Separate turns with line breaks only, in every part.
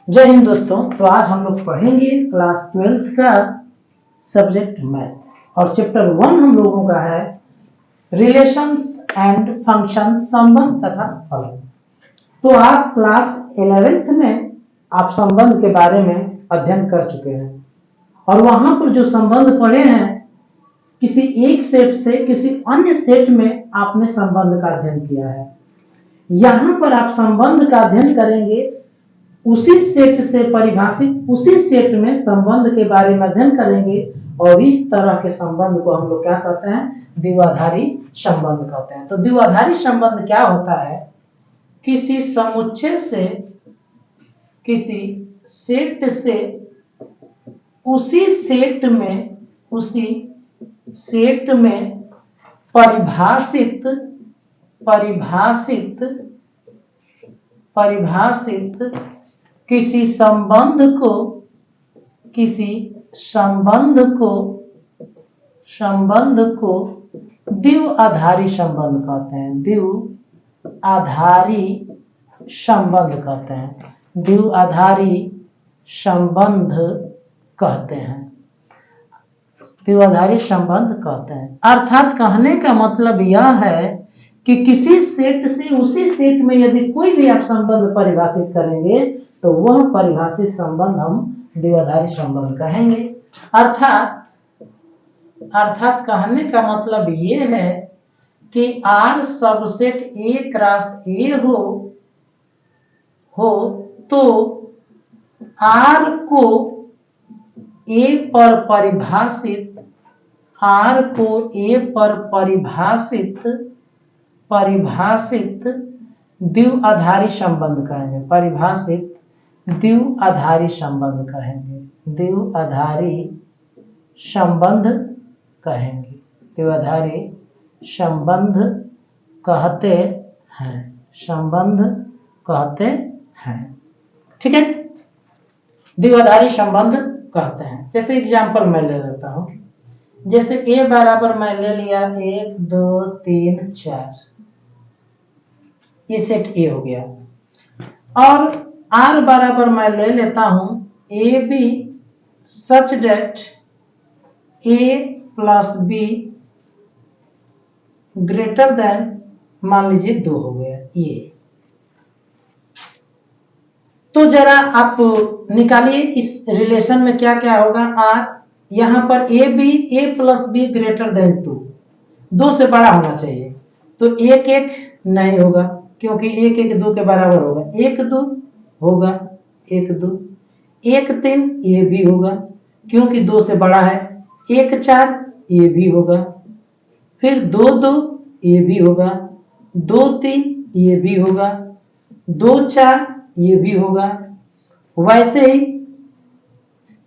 जय हिंद दोस्तों। तो आज हम लोग पढ़ेंगे क्लास 12th का सब्जेक्ट मैथ और चैप्टर 1 हम लोगों का है रिलेशंस एंड फंक्शन, संबंध तथा फलन। तो आप क्लास 11th में आप संबंध के बारे में अध्ययन कर चुके हैं और वहां पर जो संबंध पढ़े हैं किसी एक सेट से किसी अन्य सेट में आपने संबंध का अध्ययन किया है। यहां पर आप संबंध का अध्ययन करेंगे, उसी सेट से परिभाषित उसी सेट में संबंध के बारे में अध्ययन करेंगे और इस तरह के संबंध को हम लोग क्या कहते हैं? द्विआधारी संबंध कहते हैं। तो द्विआधारी संबंध क्या होता है? किसी समुच्चय से किसी सेट से उसी सेट में परिभाषित किसी संबंध को द्विआधारी संबंध कहते हैं। द्विआधारी संबंध कहते हैं। द्विआधारी संबंध कहते हैं। द्विआधारी संबंध कहते हैं। अर्थात कहने का मतलब यह है कि किसी सेट से उसी सेट में यदि कोई भी आप संबंध परिभाषित करेंगे तो वह परिभाषित संबंध हम द्विआधारी संबंध कहेंगे। अर्थात कहने का मतलब ये है कि R subset A cross A हो तो R को A पर परिभाषित द्विआधारी संबंध कहेंगे। परिभाषित द्विआधारी संबंध कहेंगे। द्विआधारी संबंध कहेंगे। द्विआधारी संबंध कहते हैं। संबंध कहते हैं। ठीक है, द्विआधारी संबंध कहते हैं। जैसे एग्जांपल मैं ले लेता हूं। जैसे A बराबर मैं ले लिया 1 2 3 4, ये सेट A हो गया। और R बराबर मैं ले लेता हूं AB such that A plus B greater than, मान लीजिए 2 हो गया ये। तो जरा आप निकालिए इस रिलेशन में क्या क्या होगा। R यहां पर A plus B greater then 2 से बड़ा होना चाहिए। तो 1 1 नहीं होगा क्योंकि 1 1 2 के बराबर होगा। 1 2 होगा, 1 2 1 3 ये भी होगा क्योंकि 2 से बड़ा है। 1 4 ये भी होगा। फिर 2 2 ये भी होगा। 2 3 ये भी होगा। 2 4 ये भी होगा। वैसे ही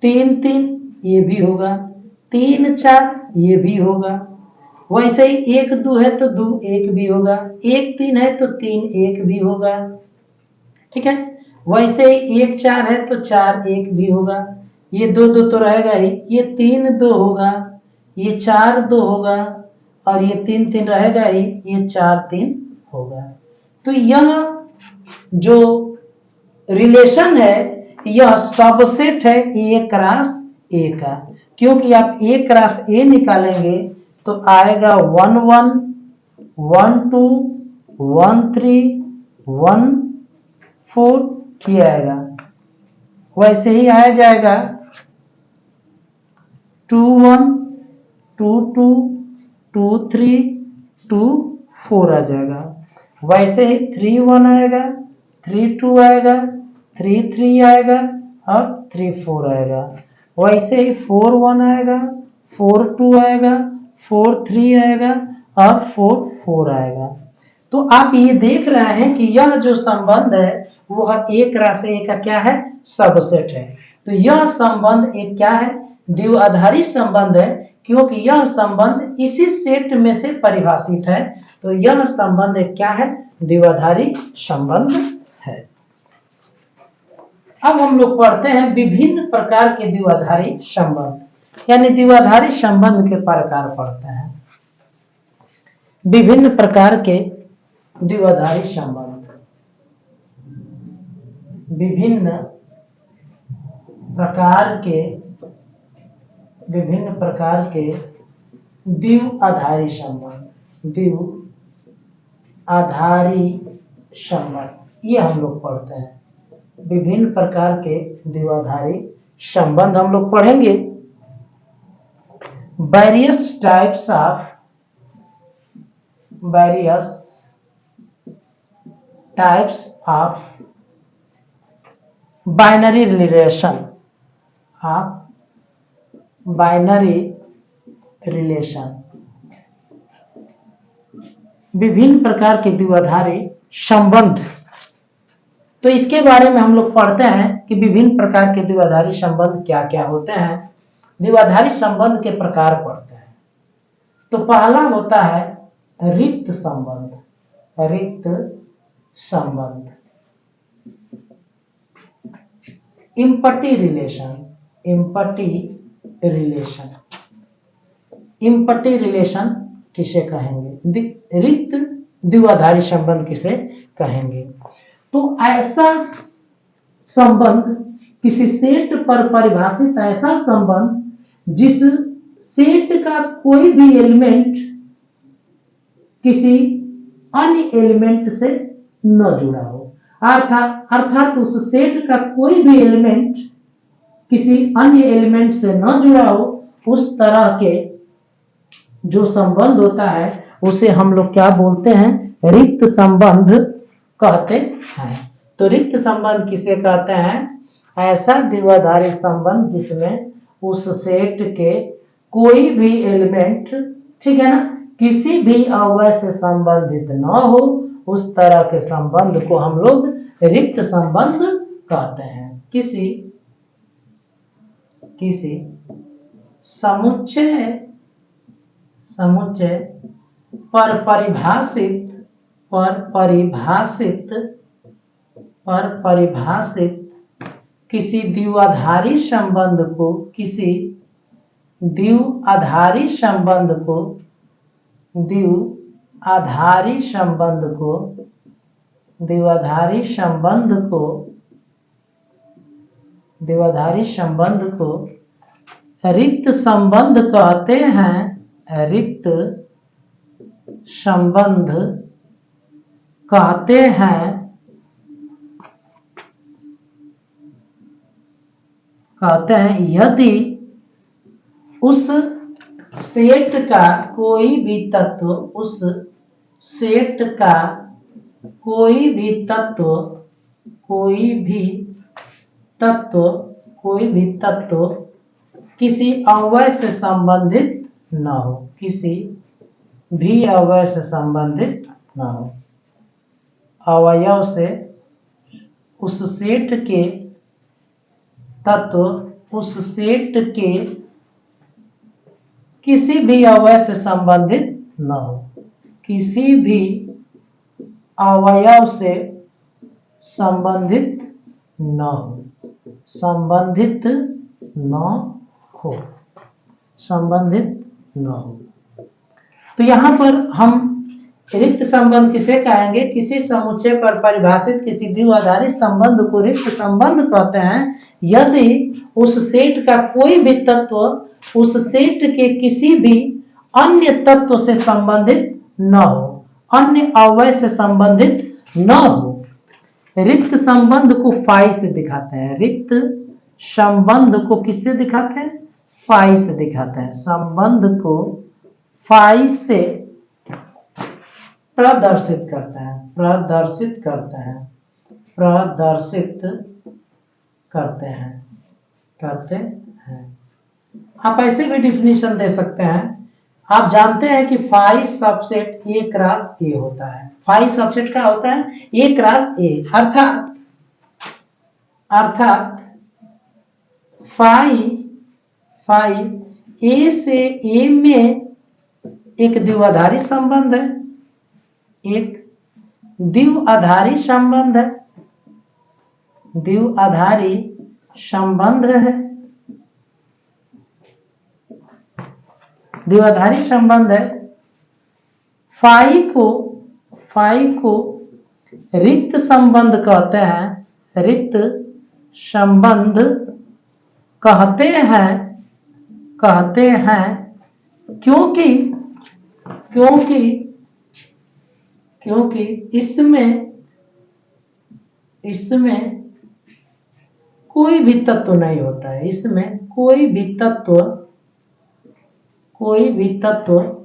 3 3 ये भी होगा। 3 4 ये भी होगा। वैसे ही 1 2 है तो 2 1 भी होगा। 1 3 है तो 3 1 भी होगा। ठीक है, वैसे ही 1 4 है तो 4 1 भी होगा। ये 2 2 तो रहेगा ही। ये 3 2 होगा। ये 4 2 होगा और ये 3 3 रहेगा ही। ये 4 3 होगा। तो यह जो रिलेशन है यह सबसेट है A क्रॉस A का। क्योंकि आप A क्रॉस A निकालेंगे तो आएगा 1 1 1 2 1 3 1 4 किया आएगा। वैसे ही आया जाएगा 2 1 2 2 2 3 2 4 आ जाएगा। वैसे ही 3 1 आएगा, 3 2 आएगा, 3 3 आएगा और 3 4 आएगा। वैसे ही 4 1 आएगा, 4 2 आएगा, 4 3 आएगा और 4 4 आएगा। तो आप ये देख रहे हैं कि यह जो संबंध है वह A क्रॉस A का क्या है? सबसेट है। तो यह संबंध एक क्या है? द्विआधारी संबंध है क्योंकि यह संबंध इसी सेट में से परिभाषित है। तो यह संबंध एक क्या है? द्विआधारी संबंध है। अब हम लोग पढ़ते हैं विभिन्न प्रकार के द्विआधारी संबंध, यानी द्विआधारी संबंध के प्रकार पढ़ते हैं। विभिन्न प्रकार के द्विआधारी संबंध, विभिन्न प्रकार के विभिन्न प्रकार के द्विआधारी संबंध, द्विआधारी संबंध ये हम लोग पढ़ते हैं। विभिन्न प्रकार के द्विआधारी संबंध हम लोग पढ़ेंगे। Various types of binary relation, विभिन्न प्रकार के द्विआधारी संबंध। तो इसके बारे में हम लोग पढ़ते हैं कि विभिन्न प्रकार के द्विआधारी संबंध क्या क्या होते हैं। द्विआधारी संबंध के प्रकार पढ़ते हैं। तो पहला होता है रिक्त संबंध। इम्पटी रिलेशन किसे कहेंगे? रिक्त द्विआधारी संबंध किसे कहेंगे? तो ऐसा संबंध, किसी सेट पर परिभाषित ऐसा संबंध जिस सेट का कोई भी एलिमेंट किसी अन्य एलिमेंट से न जुड़ा हो, अर्थात उस सेट का कोई भी एलिमेंट किसी अन्य एलिमेंट से न जुड़ा हो, उस तरह के जो संबंध होता है उसे हम लोग क्या बोलते हैं? रिक्त संबंध कहते हैं। तो रिक्त संबंध किसे कहते हैं? ऐसा द्विआधारी संबंध जिसमें उस सेट के कोई भी एलिमेंट, ठीक है ना, किसी भी अवयव से संबंधित न हो, उस तरह के संबंध को हम लोग रिक्त संबंध कहते हैं। किसी समुच्चय पर परिभाषित किसी द्विआधारी संबंध को रिक्त संबंध कहते हैं। रिक्त संबंध कहते हैं यदि उस सेट का कोई भी तत्व किसी अवयव से संबंधित न हो, किसी भी अवयव से संबंधित न हो। अवयव से उस सेट के तत्व उस सेट के किसी भी अवयव से संबंधित न हो, किसी भी अवयव से संबंधित न हो, संबंधित न हो। तो यहां पर हम रिक्त संबंध किसे कहेंगे? किसी समुच्चय पर परिभाषित किसी द्विआधारी संबंध को रिक्त संबंध कहते हैं यदि उस सेट का कोई भी तत्व उस सेट के किसी भी अन्य तत्व से संबंधित न हो, अन्य अवयव से संबंधित न हो। रिक्त संबंध को फाई से दिखाते हैं। रिक्त संबंध को किससे दिखाते हैं? फाई से दिखाते हैं। संबंध को फाई से प्रदर्शित करते हैं। आप ऐसे भी डिफिनीशन दे सकते हैं। आप जानते हैं कि phi subset A cross A होता है। फाई सबसेट क्या होता है? ए क्रॉस ए, अर्थात फाई ए से ए में एक द्विआधारी संबंध है, एक द्विआधारी संबंध है, द्विआधारी संबंध है, द्विआधारी संबंध है। फाई को रिक्त संबंध कहते हैं। रिक्त संबंध कहते हैं क्योंकि क्योंकि क्योंकि इसमें कोई भी तत्व नहीं होता है, इसमें कोई भी तत्व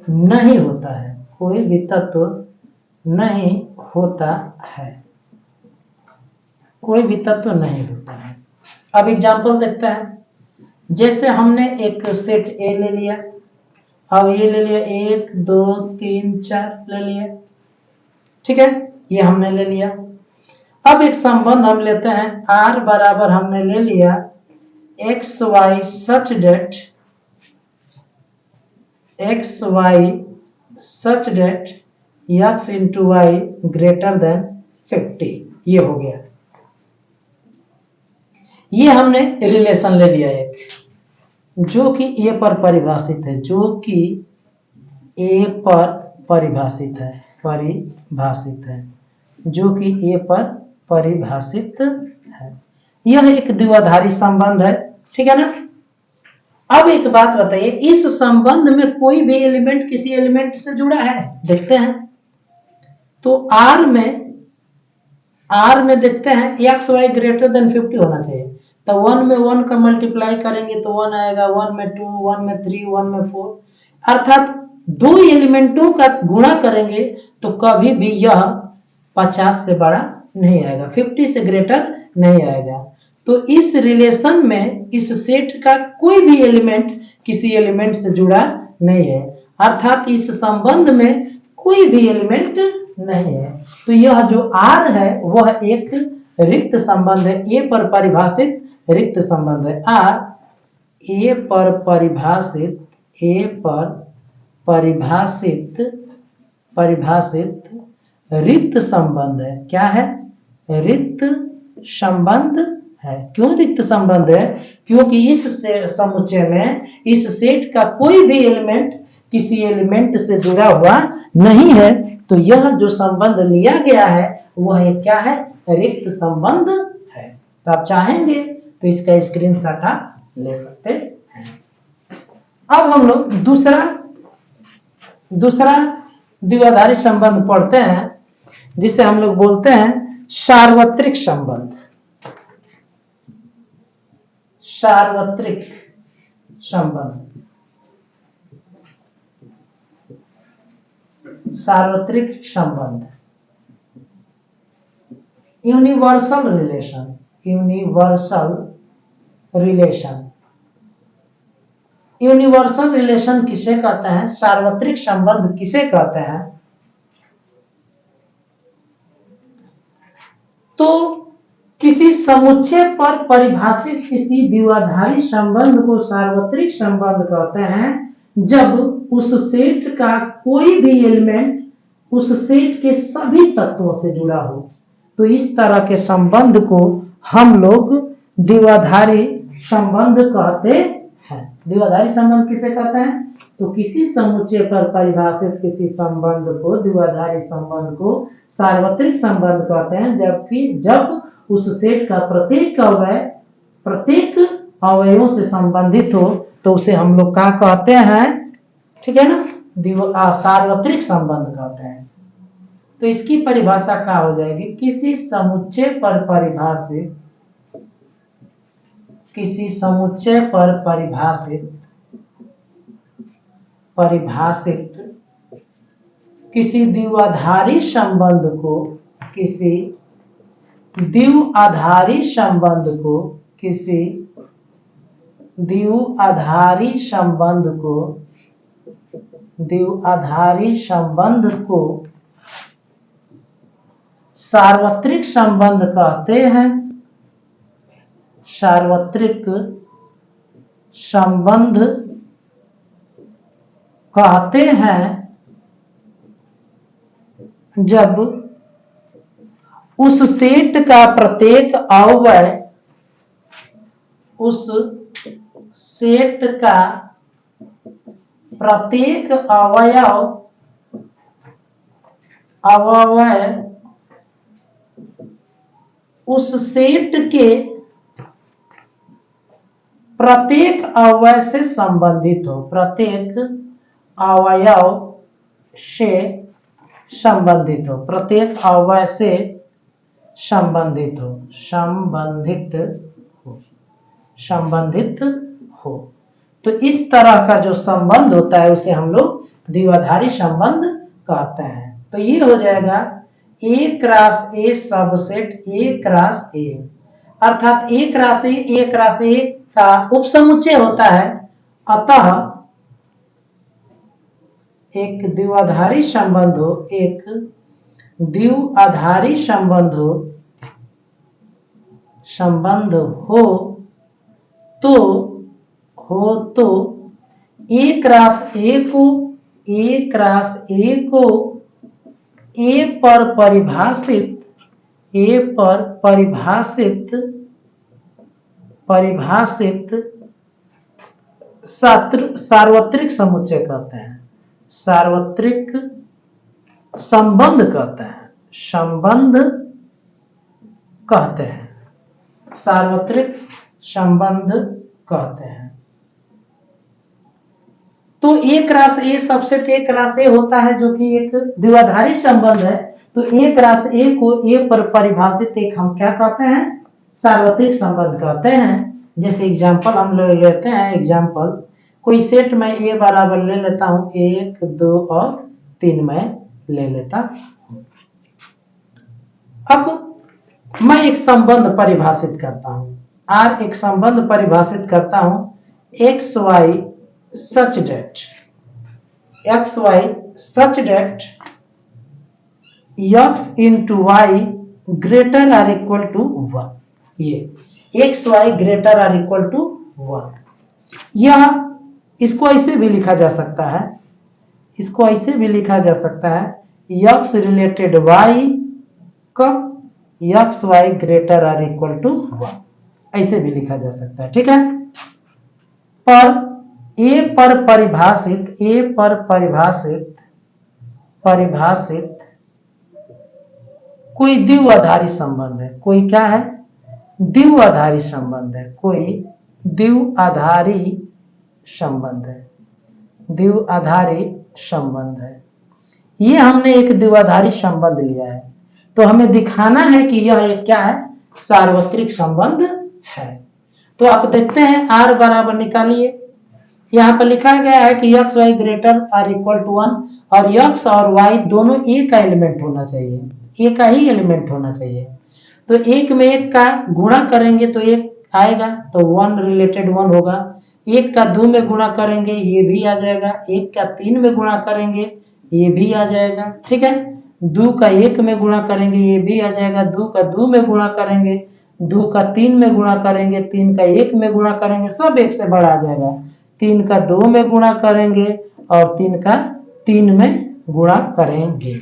नहीं होता है, कोई भी तत्व नहीं होता है, कोई भी तत्व नहीं होता है। अब एग्जांपल देखते हैं। जैसे हमने एक सेट ए ले लिया, अब ये ले लिया 1 2 3 4 ले लिया, ठीक है, ये हमने ले लिया। अब एक संबंध हम लेते हैं, r बराबर हमने ले लिया x y such that x into y greater than 50, ये हो गया। ये हमने रिलेशन ले लिया एक, जो कि ए पर परिभाषित है, जो कि ए पर परिभाषित है। यह एक द्विआधारी संबंध है, ठीक है ना। अब एक बात बताइए, इस संबंध में कोई भी एलिमेंट किसी एलिमेंट से जुड़ा है? देखते हैं। तो R में देखते हैं एक्स वाई ग्रेटर देन 50 होना चाहिए। तो 1 में 1 का मल्टीप्लाई करेंगे तो 1 आएगा, 1 में 2, 1 में 3, 1 में 4, अर्थात दो एलिमेंटों का गुणा करेंगे तो कभी भी यह 50 से बड़ा नहीं आएगा, 50 से ग्रेटर नहीं आएगा। तो इस रिलेशन में इस सेट का कोई भी एलिमेंट किसी एलिमेंट से जुड़ा नहीं है, अर्थात इस संबंध में कोई भी एलिमेंट नहीं है। तो यह जो R है वह एक रिक्त संबंध है, ए पर परिभाषित रिक्त संबंध है। R ए पर परिभाषित रिक्त संबंध है। क्या है? रिक्त संबंध है। क्यों रिक्त संबंध है? क्योंकि इस समुच्चय में इस सेट का कोई भी एलिमेंट किसी एलिमेंट से जुड़ा हुआ नहीं है। तो यह जो संबंध लिया गया है वह एक क्या है? रिक्त संबंध है। तो आप चाहेंगे तो इसका स्क्रीनशॉट आप ले सकते हैं। अब हम लोग दूसरा द्विआधारी संबंध पढ़ते हैं, जिसे हम लोग बोलते हैं सार्वत्रिक संबंध। सार्वत्रिक संबंध, यूनिवर्सल रिलेशन किसे कहते हैं? सार्वत्रिक संबंध किसे कहते हैं? तो किसी समुच्चय पर परिभाषित किसी द्विआधारी संबंध को सार्वत्रिक संबंध कहते हैं जब उस सेट का कोई भी एलिमेंट उस सेट के सभी तत्वों से जुड़ा हो। तो इस तरह के संबंध को हम लोग द्विआधारी संबंध कहते हैं। द्विआधारी संबंध किसे कहते हैं? तो किसी समुच्चय पर परिभाषित किसी संबंध को, द्विआधारी संबंध को सार्वत्रिक संबंध कहते हैं, जबकि जब उस सेट का प्रत्येक अवयवों से संबंधित हो तो उसे हम लोग क्या कहते हैं? ठीक है ना, सार्वत्रिक संबंध कहते हैं। तो इसकी परिभाषा क्या हो जाएगी? किसी समुच्चय पर परिभाषित किसी द्विआधारी संबंध को सार्वत्रिक संबंध कहते हैं। सार्वत्रिक संबंध कहते हैं जब उस सेट का प्रत्येक अवयव उस सेट के प्रत्येक अवयव से संबंधित हो, प्रत्येक अवयव से संबंधित हो, प्रत्येक अवयव से संबंधित हो, संबंधित हो, संबंधित हो। तो इस तरह का जो संबंध होता है उसे हम लोग द्विआधारी संबंध कहते हैं। तो ये हो जाएगा A cross A subset A cross A, अर्थात A क्रॉस A का उपसमुच्चय होता है। अतः एक द्विआधारी संबंध हो, एक द्विआधारी संबंध हो तो A क्रॉस A को A पर परिभाषित सार्वत्रिक समुच्चय कहते हैं, सार्वत्रिक संबंध कहते हैं, संबंध कहते हैं, सार्वत्रिक संबंध कहते हैं। तो A cross A subset A cross A होता है जो कि एक द्विआधारी संबंध है। तो A क्रॉस A को A पर परिभाषित एक हम क्या कहते हैं, सार्वत्रिक संबंध कहते हैं। जैसे एग्जांपल हम लोग लेते हैं, एग्जांपल कोई सेट में A बराबर ले लेता हूं, 1 2 और 3 में ले लेता हूं। अब मैं एक संबंध परिभाषित करता हूं, R एक संबंध परिभाषित करता हूं, x y such that x into y greater or equal to 1, ये x y greater or equal to 1, यह इसको ऐसे भी लिखा जा सकता है, इसको ऐसे भी लिखा जा सकता है, x रिलेटेड y कब एक्स वाई ग्रेटर और इक्वल टू 1, ऐसे भी लिखा जा सकता है। ठीक है, पर A पर परिभाषित कोई द्विआधारी संबंध है, कोई क्या है, द्विआधारी संबंध है, कोई द्विआधारी संबंध है, द्विआधारी संबंध है। ये हमने एक द्विआधारी संबंध लिया है, तो हमें दिखाना है कि यह एक क्या है, सार्वत्रिक संबंध है। तो आप देखते हैं R बराबर निकालिए, यहाँ पर लिखा गया है कि एक्स वाई ग्रेटर और इक्वल टू 1, और एक्स और वाई दोनों एक का एलिमेंट होना चाहिए, एक का ही एलिमेंट होना चाहिए। तो एक में एक का गुणा करेंगे तो एक आएगा, तो 1 रिलेटेड 1 होगा। एक का 2 में गुणा करेंगे ये भी आ जाएगा, एक का 3 में गुणा करेंगे ये भी आ जाएगा। ठीक है, 2 का 1 में गुणा करेंगे ये भी आ जाएगा, 2 का 2 में गुणा करेंगे, 2 का 3 में गुणा करेंगे, 3 का 1 में गुणा करेंगे, सब एक से बड़ा आ जाएगा। 3 का 2 में गुणा करेंगे और 3 का 3 में गुणा करेंगे।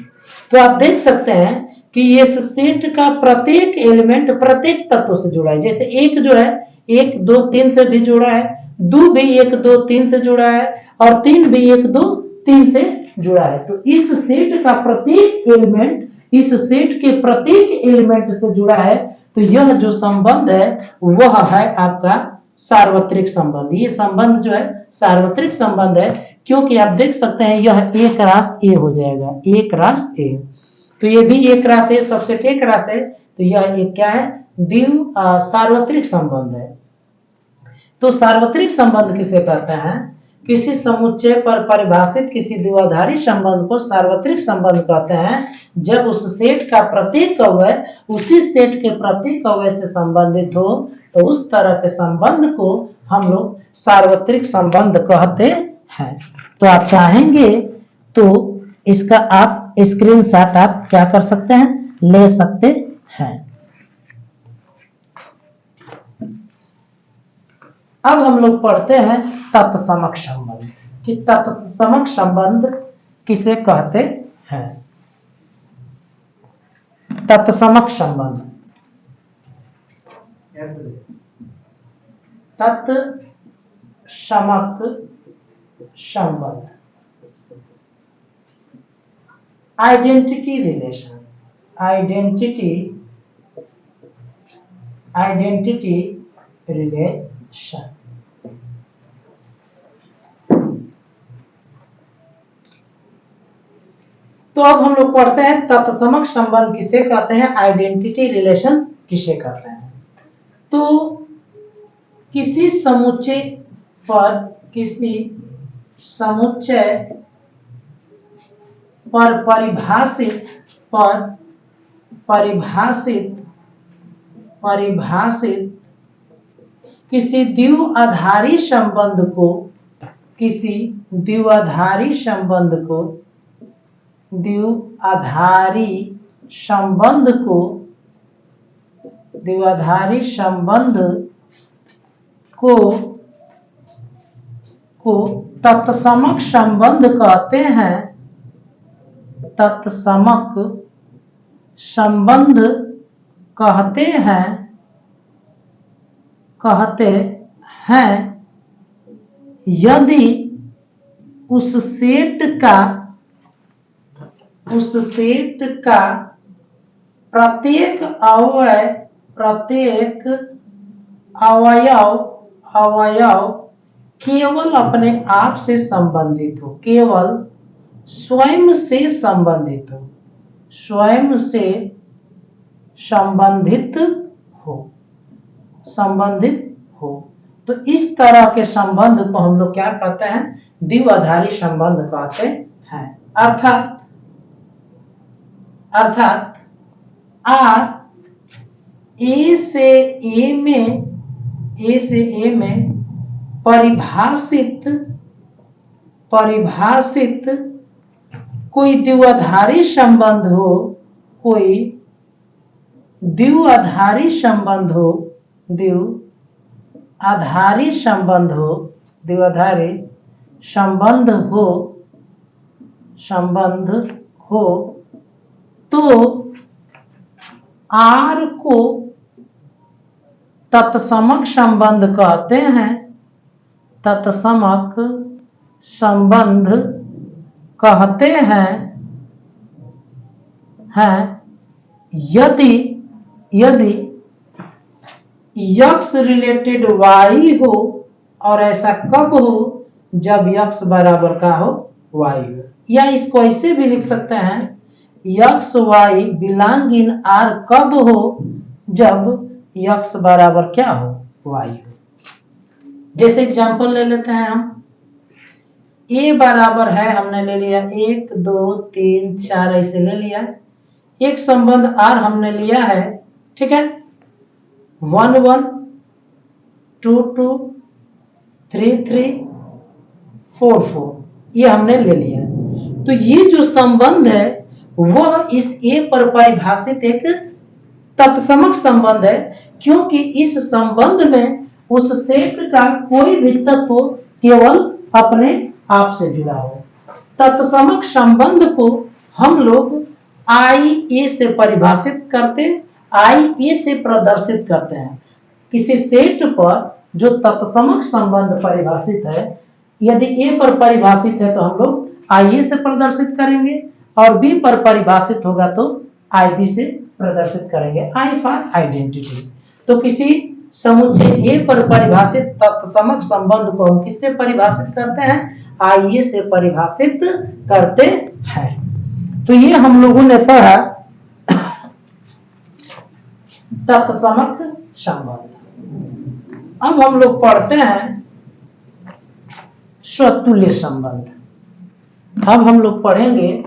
तो आप देख सकते हैं कि इस सेट का प्रत्येक एलिमेंट प्रत्येक तत्व से जुड़ा है। जैसे एक जो है 1 2 3 से भी जुड़ा है, 2 भी 1 2 3 से जुड़ा है, और 3 भी 1 2 3 से जुड़ा है। तो इस सेट का प्रत्येक एलिमेंट इस सेट के प्रत्येक एलिमेंट से जुड़ा है। तो यह जो संबंध है वह है आपका सार्वत्रिक संबंध। ये संबंध जो है सार्वत्रिक संबंध है, क्योंकि आप देख सकते हैं यह A क्रॉस A हो जाएगा, A क्रॉस A। तो ये भी A cross A subset A cross है, तो यह एक क्या है, सार्वत्रिक संबंध है। तो सार्वत्रिक संबंध किसे कहते हैं, किसी समुच्चय पर परिभाषित किसी द्विआधारी संबंध को सार्वत्रिक संबंध कहते हैं जब उस सेट का प्रत्येक अवयव उसी सेट के प्रत्येक अवयव से संबंधित हो। तो उस तरह के संबंध को हम लोग सार्वत्रिक संबंध कहते हैं। तो आप चाहेंगे तो इसका आप स्क्रीनशॉट आप क्या कर सकते हैं, ले सकते हैं। अब हम लोग पढ़ते हैं तत्समक संबंध, कि तत्समक संबंध किसे कहते हैं। तत्समक संबंध, तत्समक संबंध, आइडेंटिटी रिलेशन, आइडेंटिटी रिलेशन। तो अब हम लोग पढ़ते हैं तत्समक संबंध किसे कहते हैं, आइडेंटिटी रिलेशन किसे कहते हैं। तो किसी समुच्चय पर परिभाषित किसी द्विआधारी संबंध को तत्समक संबंध कहते हैं। तत्समक संबंध कहते हैं यदि उस सेट का प्रत्येक अवयव केवल अपने आप से संबंधित हो, केवल स्वयं से संबंधित हो। तो इस तरह के संबंध को हम लोग क्या कहते हैं, द्विआधारी संबंध कहते हैं। अर्थात आर ए से ए में परिभाषित कोई द्विआधारी संबंध हो तो आर को तत्समक संबंध कहते हैं। तत्समक संबंध कहते हैं यदि यक्स रिलेटेड वाई हो, और ऐसा कब हो, जब यक्स बराबर का हो वाई हो। या इसको ऐसे भी लिख सकते हैं, x y belong in R कब हो, जब यक्स बराबर क्या हो, वाई हो। जैसे एग्जांपल ले लेते हैं हम, ए बराबर है, हमने ले लिया 1 2 3 4 ऐसे ले लिया। एक संबंध आर हमने लिया है, ठीक है, 1 1 2 2 3 3 4 4 ये हमने ले लिया। तो ये जो संबंध है वह इस ए पर परिभाषित एक तत्समक संबंध है, क्योंकि इस संबंध में उस सेट का कोई भी तत्व केवल अपने आप से जुड़ा हो। तत्समक संबंध को हम लोग आई ए से परिभाषित करते, आई ए से प्रदर्शित करते हैं। किसी सेट पर जो तत्समक संबंध परिभाषित है, यदि ए पर परिभाषित है तो हम लोग आई ए से प्रदर्शित करेंगे, और बी पर परिभाषित होगा तो आई बी से प्रदर्शित करेंगे। I for identity. तो किसी समुच्चय ए पर परिभाषित तत्समक संबंध को हम किससे परिभाषित करते हैं, आई ए से परिभाषित करते हैं। तो ये हम लोगों ने पढ़ा तत्समक संबंध। अब हम लोग पढ़ते हैं स्वतुल्य संबंध। अब हम लोग पढ़ेंगे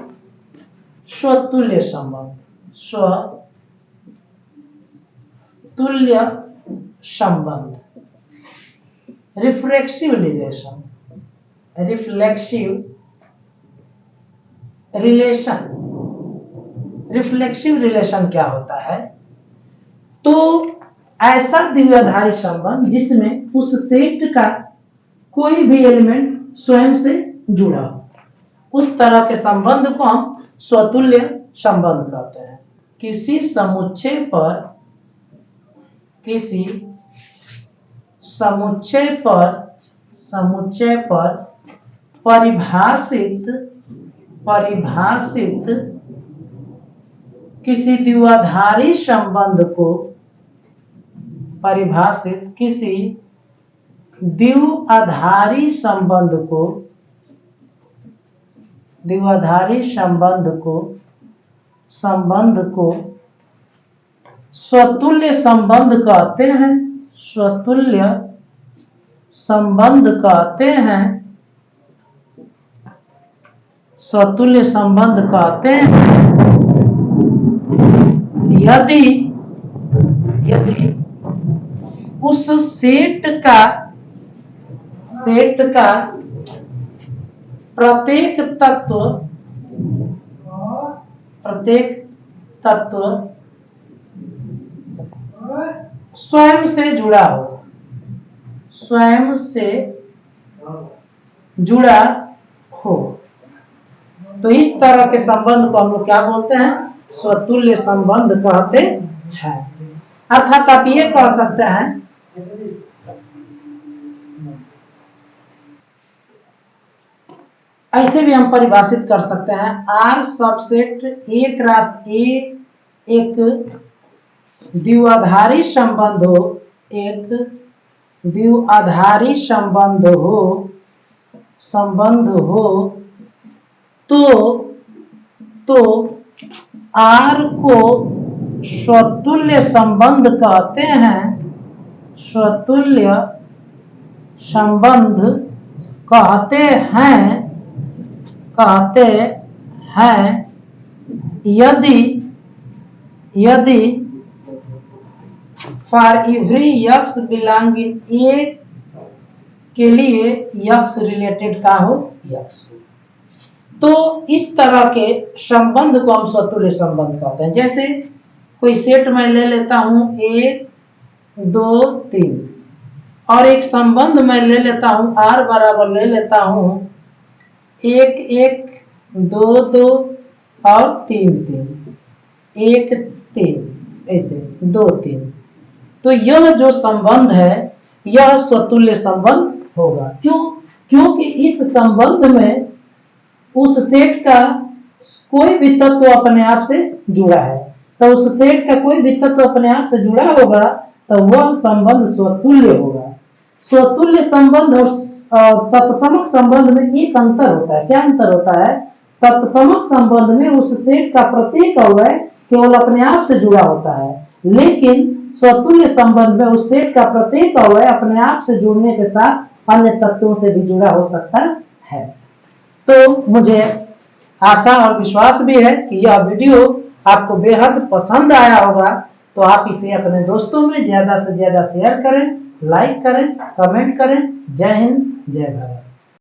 स्वतुल्य संबंध। स्वतुल्य संबंध, रिफ्लेक्सिव रिलेशन। रिफ्लेक्सिव रिलेशन क्या होता है? तो ऐसा द्विआधारी संबंध जिसमें उस सेट का कोई भी एलिमेंट स्वयं से जुड़ा हो, उस तरह के संबंध को हम स्वतुल्य संबंध कहते हैं। किसी समुच्चय पर परिभाषित किसी द्विआधारी संबंध को द्विआधारी संबंध को स्वतुल्य संबंध कहते हैं। स्वतुल्य संबंध कहते हैं। स्वतुल्य संबंध कहते हैं यदि उस सेट का प्रत्येक तत्व स्वयं से जुड़ा हो। तो इस तरह के संबंध को हम लोग क्या बोलते हैं? स्वतुल्य संबंध कहते हैं। अर्थात आप ये कह सकते हैं ऐसे भी हम परिभाषित कर सकते हैं, R subset A cross A एक द्विआधारी संबंध हो, तो R को स्वतुल्य संबंध कहते हैं। स्वतुल्य संबंध कहते हैं यदि for every x belonging A के लिए x रिलेटेड का हो x। तो इस तरह के संबंध को हम स्वतुल्य संबंध कहते हैं। जैसे कोई सेट मैं ले लेता हूं 1 2 3 और एक संबंध मैं ले लेता हूं R बराबर ले लेता हूं 1 1 2 2 और 3 3 1 3 ऐसे 2 3। तो यह जो संबंध है यह स्वतुल्य संबंध होगा। क्योंकि इस संबंध में उस सेट का कोई भी तत्व अपने आप से जुड़ा है। तो उस सेट का कोई भी तत्व अपने आप से जुड़ा होगा तो वह संबंध स्वतुल्य होगा। स्वतुल्य संबंध और तत्समक संबंध में एक अंतर होता है। क्या अंतर होता है? तत्समक संबंध में उस सेट का प्रत्येक अवयव केवल अपने आप से जुड़ा होता है, लेकिन स्वतुल्य संबंध में उस सेट का प्रत्येक अवयव अपने आप से जुड़ने के साथ अन्य तत्वों से भी जुड़ा हो सकता है। तो मुझे आशा और विश्वास भी है कि यह वीडियो आपको बेहद पसंद आया होगा। तो आप इसे अपने दोस्तों में ज्यादा से ज्यादा शेयर करें, लाइक करें, कमेंट करें। जय हिंद, जय भारत।